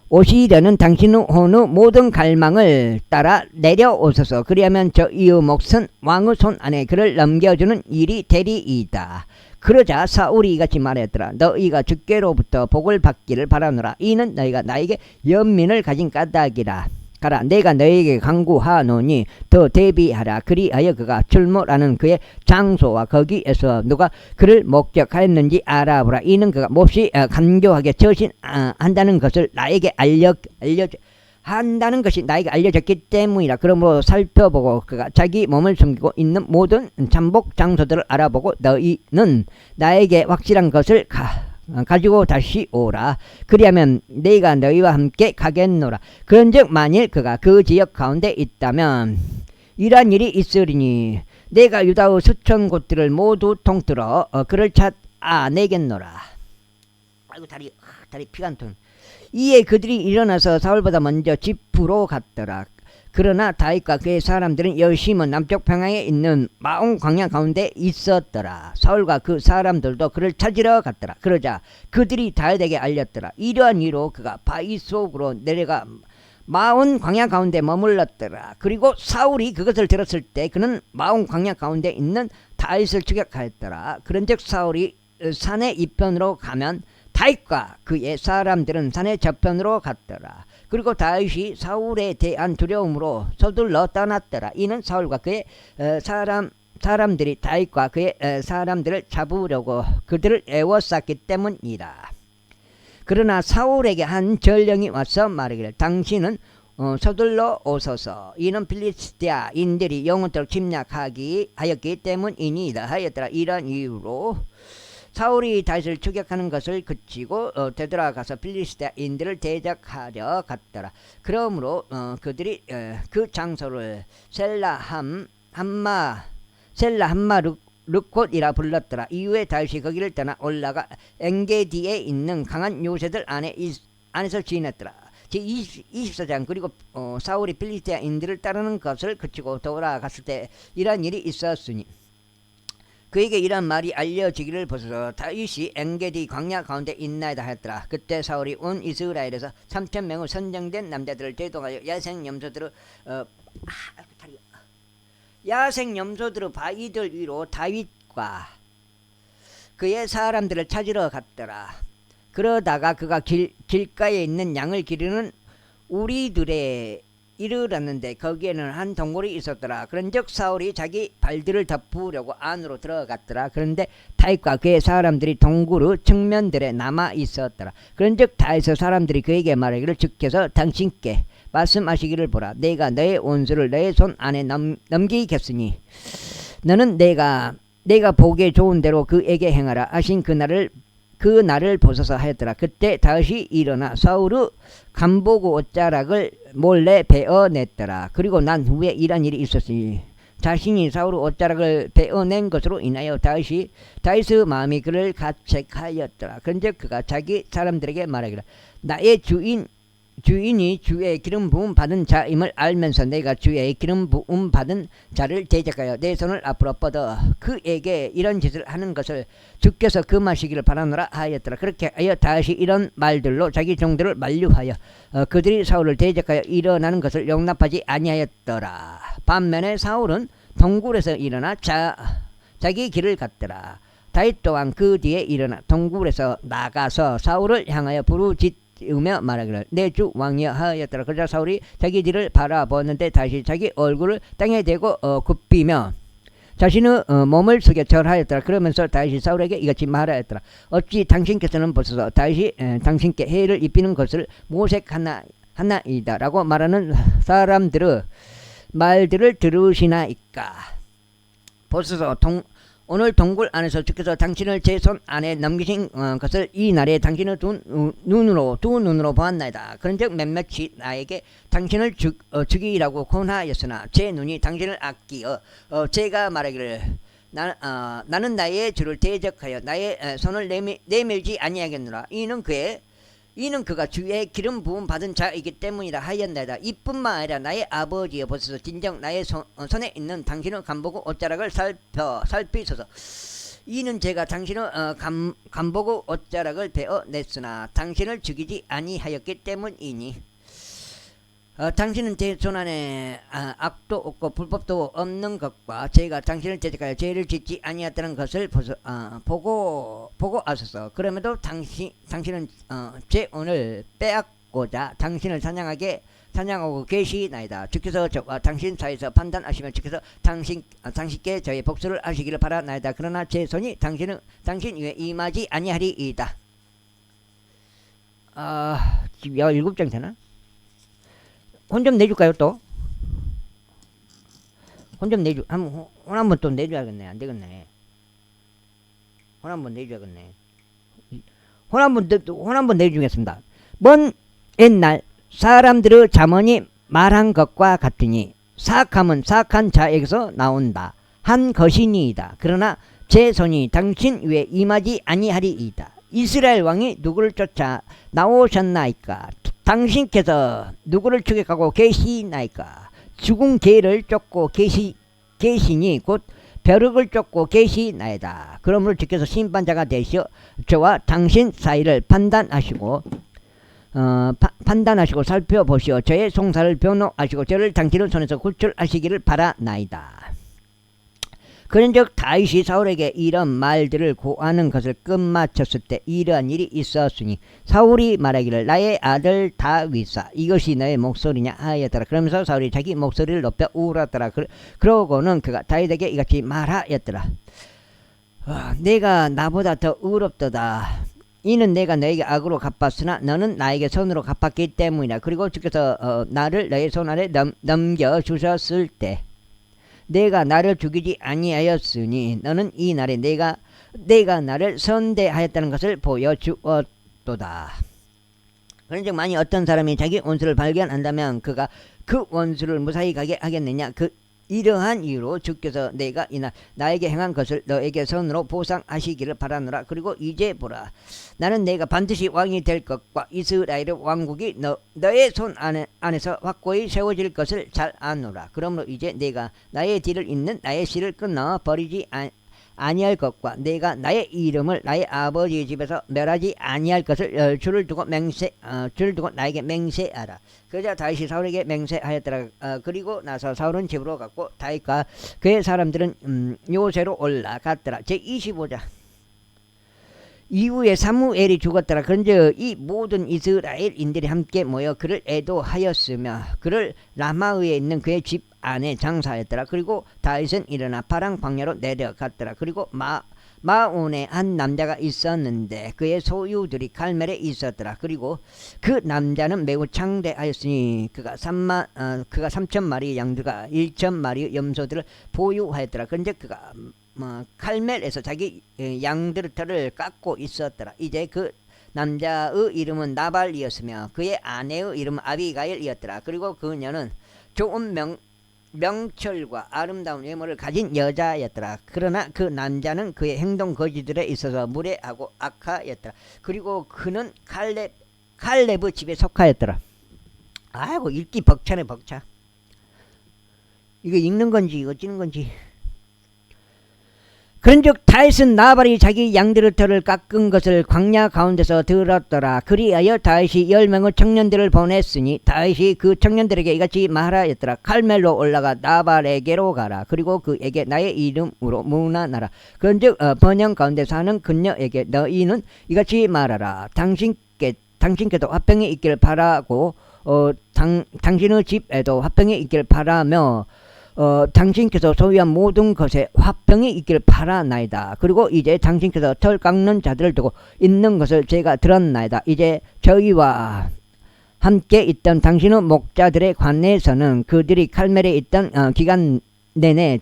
오시려는 당신의 혼의 모든 갈망을 따라 내려오소서. 그리하면 저희의 몫은 왕의 손 안에 그를 넘겨주는 일이 되리이다. 그러자 사울이 이같이 말했더라. 너희가 주께로부터 복을 받기를 바라노라. 이는 너희가 나에게 연민을 가진 까닭이라. 가라. 내가 너에게 강구하노니 더 대비하라. 그리하여 그가 출몰하는 그의 장소와 거기에서 누가 그를 목격하였는지 알아보라. 이는 그가 몹시 간교하게 처신한다는 것을 나에게 한다는 것이 나에게 알려졌기 때문이라. 그러므로 살펴보고 그가 자기 몸을 숨기고 있는 모든 잠복 장소들을 알아보고 너희는 나에게 확실한 것을 가지고 다시 오라. 그리하면 내가 너희와 함께 가겠노라. 그런즉 만일 그가 그 지역 가운데 있다면 이러한 일이 있으리니 내가 유다의 수천 곳들을 모두 통틀어 그를 찾아내겠노라. 아이고 다리 피가 안 통. 이에 그들이 일어나서 사울보다 먼저 집으로 갔더라. 그러나 다윗과 그의 사람들은 여심은 남쪽 평양에 있는 마온 광야 가운데 있었더라. 사울과 그 사람들도 그를 찾으러 갔더라. 그러자 그들이 다윗에게 알렸더라. 이러한 이로 그가 바위 속으로 내려가 마온 광야 가운데 머물렀더라. 그리고 사울이 그것을 들었을 때 그는 마온 광야 가운데 있는 다윗을 추격하였더라. 그런즉 사울이 산의 이편으로 가면 다윗과 그의 사람들은 산의 저편으로 갔더라. 그리고 다윗이 사울에 대한 두려움으로 서둘러 떠났더라. 이는 사울과 그의 사람들이 다윗과 그의 사람들을 잡으려고 그들을 애워쌌기 때문이다. 그러나 사울에게 한 전령이 와서 말하기를 당신은 서둘러 오소서. 이는 필리스티아인들이 영원토록 침략하기 하였기 때문이니이다 하였더라. 이런 이유로 사울이 다윗을 추격하는 것을 그치고 되돌아가서 필리스티아인들을 대적하려 갔더라. 그러므로 그들이 그 장소를 셀라 함마 르콧이라 불렀더라. 이후에 다윗이 거기를 떠나 올라가 엔게디에 있는 강한 요새들 안에서 지냈더라. 제24장. 그리고 사울이 필리스티아인들을 따르는 것을 그치고 돌아갔을 때 이러한 일이 있었으니 그에게 이런 말이 알려지기를 보소서. 다윗이 엔게디 광야 가운데 있나이다 하였더라. 그때 사울이 온 이스라엘에서 3,000명의 선정된 남자들을 대동하여 야생 염소들의 바위들 위로 다윗과 그의 사람들을 찾으러 갔더라. 그러다가 그가 길가에 있는 양을 기르는 우리들의 이르렀는데 거기에는 한 동굴이 있었더라. 그런즉 사울이 자기 발들을 덮으려고 안으로 들어갔더라. 그런데 다윗과 그의 사람들이 동굴의 측면들에 남아 있었더라. 그런즉 다윗의 사람들이 그에게 말하기를 주께서 당신께 말씀하시기를 보라. 내가 너의 원수를 너의 손 안에 넘기겠으니 너는 내가 보기에 좋은 대로 그에게 행하라 하신 그 날을 보소서 하였더라. 그때 다윗이 일어나 사울의 간보고 옷자락을 몰래 베어냈더라. 그리고 난 후에 이런 일이 있었으니 자신이 사울의 옷자락을 베어낸 것으로 인하여 다윗의 마음이 그를 가책하였더라. 그런즉 그가 자기 사람들에게 말하기를 나의 주인이 주의 기름 부음 받은 자임을 알면서 내가 주의 기름 부음 받은 자를 대적하여 내 손을 앞으로 뻗어 그에게 이런 짓을 하는 것을 주께서 금하시기를 바라노라 하였더라. 그렇게 하여 다윗이 이런 말들로 자기 종들을 만류하여 그들이 사울을 대적하여 일어나는 것을 용납하지 아니하였더라. 반면에 사울은 동굴에서 일어나 자기 길을 갔더라. 다윗 또한 그 뒤에 일어나 동굴에서 나가서 사울을 향하여 부르짖으며 말하기를 내 주 왕이여 하였더라. 그러자 사울이 자기 뒤를 바라보는데 다시 자기 얼굴을 땅에 대고 굽히며 자신의 몸을 숙여 절하였더라. 그러면서 다윗이 사울에게 이같이 말하였더라. 어찌 당신께서는 보소서 다윗이 당신께 해를 입히는 것을 모색하나이다 라고 말하는 사람들의 말들을 들으시나이까. 보소서 오늘 동굴 안에서 주께서 당신을 제 손 안에 넘기신 것을 이 날에 당신의 두 눈으로 보았나이다. 그런즉 몇몇이 나에게 당신을 죽이라고 권하였으나 제 눈이 당신을 아끼어 제가 말하기를 나는 나의 주를 대적하여 나의 손을 내밀지 아니하겠노라. 이는 그가 주의 기름 부음 받은 자이기 때문이라 하였나이다. 이뿐만 아니라 나의 아버지여 보소서 진정 나의 손에 있는 당신의 간보고 옷자락을 살피소서. 이는 제가 당신의 간보고 옷자락을 베어냈으나 당신을 죽이지 아니하였기 때문이니 당신은 제 손 안에 악도 없고 불법도 없는 것과 제가 당신을 대적하여 죄를 짓지 아니했다는 것을 보고 아소서. 그럼에도 당신은 제 오늘 빼앗고자 당신을 찬양하고 계시나이다. 주께서 저와 당신 사이에서 판단하시며 주께서 당신께 저의 복수를 하시기를 바라나이다. 그러나 제 손이 당신 위에 임하지 아니하리이다. 지금 17장 되나? 혼 좀 내줄까요 또? 혼 좀 내줘. 혼 한번 또 내줘야겠네. 안 되겠네. 혼 한번 내줘야겠네. 혼 한번 내주겠습니다. 먼 옛날 사람들의 자문이 말한 것과 같으니 사악함은 사악한 자에게서 나온다. 한 것이니이다. 그러나 제 손이 당신 위에 임하지 아니하리이다. 이스라엘 왕이 누구를 쫓아 나오셨나이까? 당신께서 누구를 추격하고 계시나이까? 죽은 개를 쫓고 계시니 곧 벼룩을 쫓고 계시나이다. 그러므로 주께서 심판자가 되시어 저와 당신 사이를 판단하시고 살펴보시어 저의 송사를 변호하시고 저를 당신의 손에서 구출하시기를 바라나이다. 그런즉 다윗이 사울에게 이런 말들을 고하는 것을 끝마쳤을 때 이러한 일이 있었으니 사울이 말하기를 나의 아들 다윗아 이것이 너의 목소리냐 하였더라. 그러면서 사울이 자기 목소리를 높여 울었더라. 그러고는 그가 다윗에게 이같이 말하였더라. 내가 나보다 더 의롭도다. 이는 내가 너에게 악으로 갚았으나 너는 나에게 손으로 갚았기 때문이다. 그리고 주께서 나를 너의 손 아래 넘겨주셨을 때 내가 나를 죽이지 아니하였으니 너는 이 날에 내가 나를 선대하였다는 것을 보여주었도다. 그런즉 만일 어떤 사람이 자기 원수를 발견한다면 그가 그 원수를 무사히 가게 하겠느냐? 이러한 이유로 주께서 내가 이날 나에게 행한 것을 너에게 손으로 보상하시기를 바라노라. 그리고 이제 보라, 나는 내가 반드시 왕이 될 것과 이스라엘의 왕국이 너의 손 안에서 확고히 세워질 것을 잘 아노라. 그러므로 이제 내가 나의 뒤를 잇는 나의 씨를 끊어 버리지 아니할 것과 내가 나의 이름을 나의 아버지의 집에서 멸하지 아니할 것을 줄을 두고 나에게 맹세하라. 그러자 다윗이 사울에게 맹세하였더라. 그리고 나서 사울은 집으로 갔고 다윗과 그의 사람들은 요새로 올라갔더라. 제25장. 이후에 사무엘이 죽었더라. 그런즉 이 모든 이스라엘인들이 함께 모여 그를 애도하였으며 그를 라마의에 있는 그의 집 안에 장사하였더라. 그리고 다윗은 일어나 파랑 광야로 내려갔더라. 그리고 마온에 한 남자가 있었는데 그의 소유들이 갈멜에 있었더라. 그리고 그 남자는 매우 창대하였으니 그가 3,000마리 양들과 1,000마리 염소들을 보유하였더라. 그런데 그가 칼멜에서 자기 양들의 털을 깎고 있었더라. 이제 그 남자의 이름은 나발이었으며 그의 아내의 이름은 아비가일이었더라. 그리고 그녀는 좋은 명철과 아름다운 외모를 가진 여자였더라. 그러나 그 남자는 그의 행동 거지들에 있어서 무례하고 악하였더라. 그리고 그는 칼렙의 집에 속하였더라. 아이고 읽기 벅차네 벅차. 이거 읽는 건지 이거 찌는 건지. 그런즉 다윗은 나발이 자기 양들의 털을 깎은 것을 광야 가운데서 들었더라. 그리하여 다윗이 10명의 청년들을 보냈으니 다윗이 그 청년들에게 이같이 말하였더라. 칼멜로 올라가 나발에게로 가라. 그리고 그에게 나의 이름으로 문안하라. 그런즉 번영 가운데 사는 그녀에게 너희는 이같이 말하라. 당신께도 화평이 있기를 바라고 당신의 집에도 화평이 있기를 바라며 당신께서 소유한 모든 것에 화평이 있기를 바라나이다. 그리고 이제 당신께서 털 깎는 자들을 두고 있는 것을 제가 들었나이다. 이제 저희와 함께 있던 당신의 목자들의 관내에서는 그들이 칼멜에 있던 기간 내내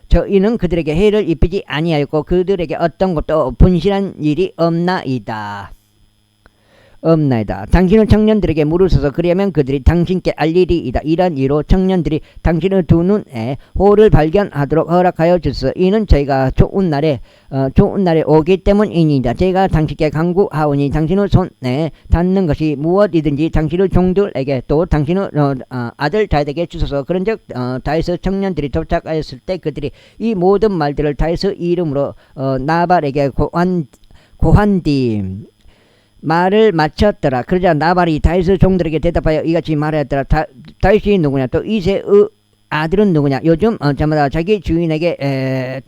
저희는 그들에게 해를 입히지 아니하였고 그들에게 어떤 것도 분실한 일이 없나이다. 당신은 청년들에게 물으소서. 그리하면 그들이 당신께 알리리이다. 이런 이로 청년들이 당신의 두 눈에 호를 발견하도록 허락하여 주소서. 이는 저희가 좋은 날에 오기 때문이니이다. 제가 당신께 간구하오니 당신의 손에 닿는 것이 무엇이든지 당신의 종들에게 또 당신의 아들 다윗에게 주소서. 그런즉 다윗의 청년들이 도착하였을 때 그들이 이 모든 말들을 다윗의 이름으로 나발에게 고한 뒤 말을 마쳤더라. 그러자 나발이 다윗의 종들에게 대답하여 이같이 말하였더라. 다윗이 누구냐? 또 이새의 아들은 누구냐? 요즘 저마다 자기 주인에게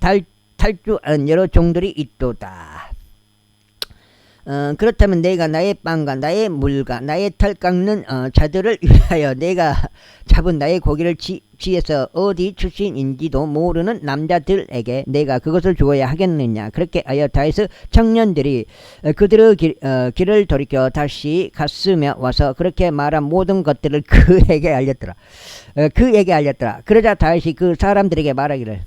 탈주하는 여러 종들이 있도다. 그렇다면 내가 나의 빵과 나의 물과 나의 털 깎는 자들을 위하여 내가 잡은 나의 고기를 지에서 어디 출신인지도 모르는 남자들에게 내가 그것을 주어야 하겠느냐. 그렇게 하여 다윗의 청년들이 그들의 길을 돌이켜 다시 갔으며 와서 그렇게 말한 모든 것들을 그에게 알렸더라. 그러자 다윗이 그 사람들에게 말하기를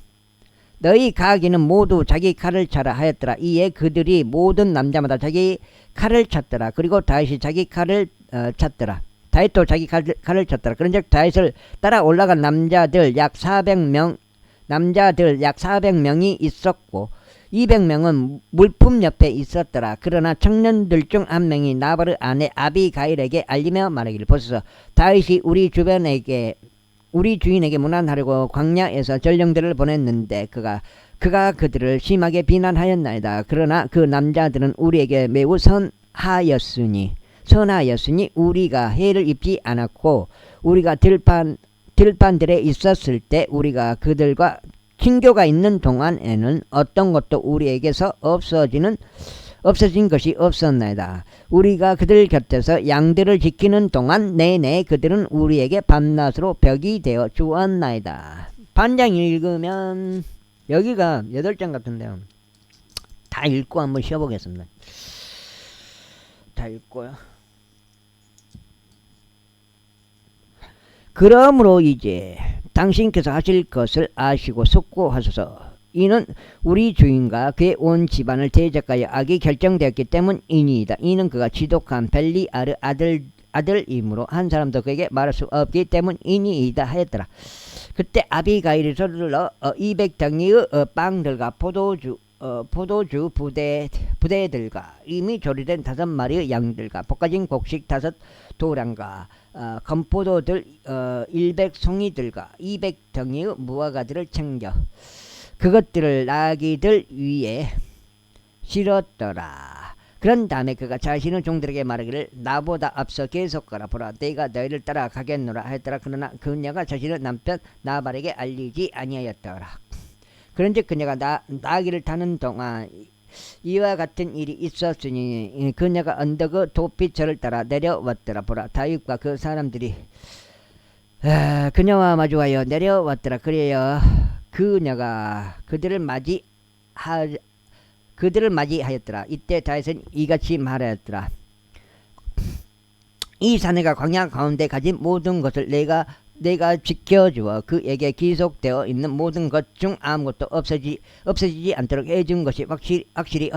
너희 가기는 모두 자기 칼을 차라 하였더라. 이에 그들이 모든 남자마다 자기 칼을 찼더라. 그리고 다윗이 자기 칼을 찼더라. 다윗도 자기 칼을 찼더라. 그런즉 다윗을 따라 올라간 남자들 약 400명이 있었고 200명은 물품 옆에 있었더라. 그러나 청년들 중 한 명이 나발의 아내 아비가일에게 알리며 말하기를 보소서 다윗이 우리 주인에게 문안하려고 광야에서 전령들을 보냈는데 그가 그들을 심하게 비난하였나이다. 그러나 그 남자들은 우리에게 매우 선하였으니 우리가 해를 입지 않았고 우리가 들판들에 있었을 때 우리가 그들과 친교가 있는 동안에는 어떤 것도 우리에게서 없어진 것이 없었나이다. 우리가 그들 곁에서 양들을 지키는 동안 내내 그들은 우리에게 밤낮으로 벽이 되어 주었나이다. 반장 읽으면 여기가 8장 같은데요. 다 읽고 한번 쉬어보겠습니다. 다 읽고요. 그러므로 이제 당신께서 하실 것을 아시고 숙고하소서. 이는 우리 주인과 그의 온 집안을 대적하여 악이 결정되었기 때문이니이다. 이는 그가 지독한 벨리아르 아들이므로 한 사람도 그에게 말할 수 없기 때문이니이다 하였더라. 그때 아비가일이 서둘러 200덩이의 빵들과 포도주 부대들과 이미 조리된 5마리의 양들과 볶아진 곡식 5도량과 건포도들 100송이들과 200덩이의 무화과들을 챙겨 그것들을 나귀들 위에 실었더라. 그런 다음에 그가 자신의 종들에게 말하기를 나보다 앞서 계속 가라. 보라 내가 너희를 따라가겠노라 하였더라. 그러나 그녀가 자신의 남편 나발에게 알리지 아니하였더라. 그런즉 그녀가 나귀를 타는 동안 이와 같은 일이 있었으니 그녀가 언덕의 도피처를 따라 내려왔더라. 보라 다윗과 그 사람들이 그녀와 마주하여 내려왔더라. 그래야 그녀가 그들을 맞이하였더라. 이때 다윗은 이같이 말하였더라. 이 사내가 광야 가운데 가진 모든 것을 내가 지켜주어 그에게 기속되어 있는 모든 것 중 아무것도 없어지지 않도록 해준 것이 확실히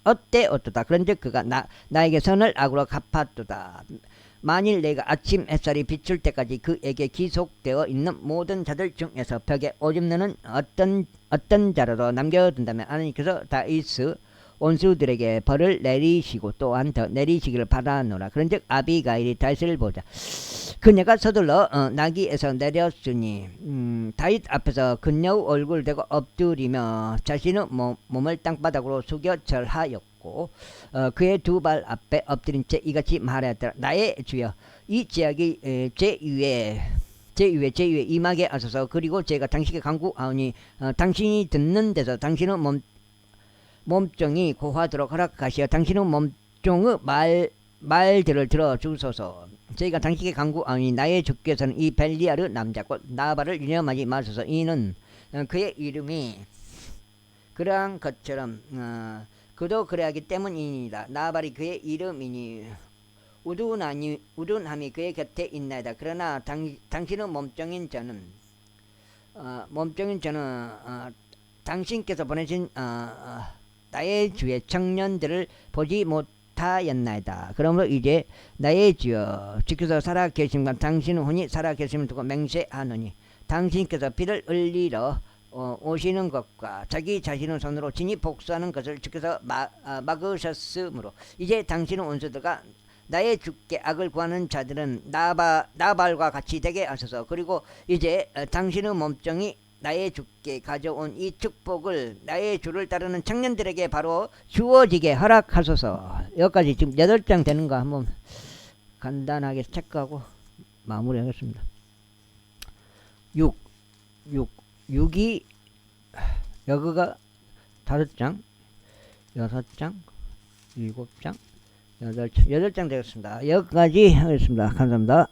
어때어떠다. 그런즉 그가 나에게 선을 악으로 갚았도다. 만일 내가 아침 햇살이 비출 때까지 그에게 기속되어 있는 모든 자들 중에서 벽에 오줌 누는 어떤 자라도 남겨둔다면 하나님께서 다윗의 원수들에게 벌을 내리시고 또한 더 내리시기를 바라노라. 그런즉 아비가일이 다윗을 보자 그녀가 서둘러 나귀에서 내렸으니 다윗 앞에서 그녀의 얼굴을 대고 엎드리며 자신의 몸을 땅바닥으로 숙여 절하였고 그의 두 발 앞에 엎드린 채 이같이 말하였더라. 나의 주여 이 죄악이 제 위에 임하게 하소서. 그리고 제가 당신께 간구하오니 당신이 듣는 데서 당신의 몸종이 고하도록 허락하시어 당신의 몸종의 말들을 들어주소서. 저희가 당신께 간구하오니 나의 주께서는 이 벨리아르 남자 곧 나발을 유념하지 마소서. 이는 그의 이름이 그러한 것처럼 그도 그래하기 때문이니이다. 나발이 그의 이름이니 우둔함이 그의 곁에 있나이다. 그러나 당신의 몸종인 저는 당신께서 보내신 나의 주의 청년들을 보지 못하였나이다. 그러므로 이제 나의 주여 주께서 살아계심과 당신의 혼이 살아계심을 두고 맹세하노니 당신께서 피를 흘리러 오시는 것과 자기 자신의 손으로 진히 복수하는 것을 주께서 막으셨으므로 이제 당신의 원수들과 나의 주께 악을 구하는 자들은 나발과 같이 되게 하소서. 그리고 이제 당신의 몸종이 나의 주께 가져온 이 축복을 나의 주를 따르는 청년들에게 바로 주어지게 허락하소서. 여기까지 지금 8장 되는 거 한번 간단하게 체크하고 마무리하겠습니다. 6이 여기가 5장 6장 7장, 8장 되겠습니다. 여기까지 하겠습니다. 감사합니다.